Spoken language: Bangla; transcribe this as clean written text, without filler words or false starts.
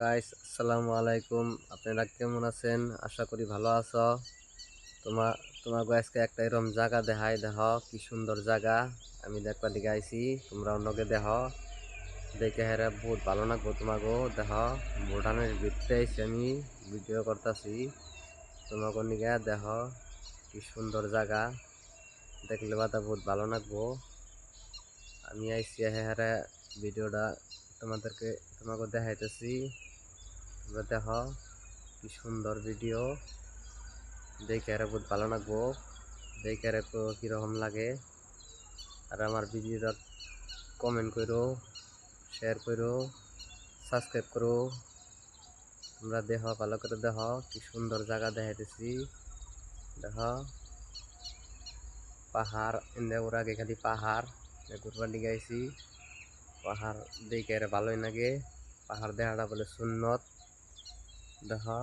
আসসালামু আলাইকুম। আপনারা কেমন আছেন? আশা করি ভালো আছো। তোমাকে আজকে একটা এরকম জায়গা দেখাই, দেখো কি সুন্দর জায়গা। আমি দেখবার দিকে আইছি, তোমরা অন্যকে দেখো, দেখে হেরে বহুত ভালো লাগবো। তোমাকেও দেখো, ভুটানের ভিতরে আইছি, আমি ভিডিও করতেছি। তোমাকে নিকে দেখো কি সুন্দর জায়গা, দেখলে বাদা বহুত ভালো লাগবো। আমি আইছি হেরে ভিডিওটা তোমাকে দেখাইতেছি। তোমরা দেখো কি সুন্দর ভিডিও, দেখে আর বহুত ভালো লাগবো। দেখে আর কিরকম লাগে। আর আমার ভিডিওটা কমেন্ট করো, শেয়ার করো, সাবস্ক্রাইব করো। তোমরা দেখো, ভালো করে দেখো কি সুন্দর জায়গা দেখাইতেছি। দেখো পাহাড়, ইন্দে ওর আগে খালি পাহাড় ঘুরবার দিকে আইছি। পাহাড় দেখে আর ভালোই লাগে। পাহাড় দেখাটা বলে সুন্নত। দেখো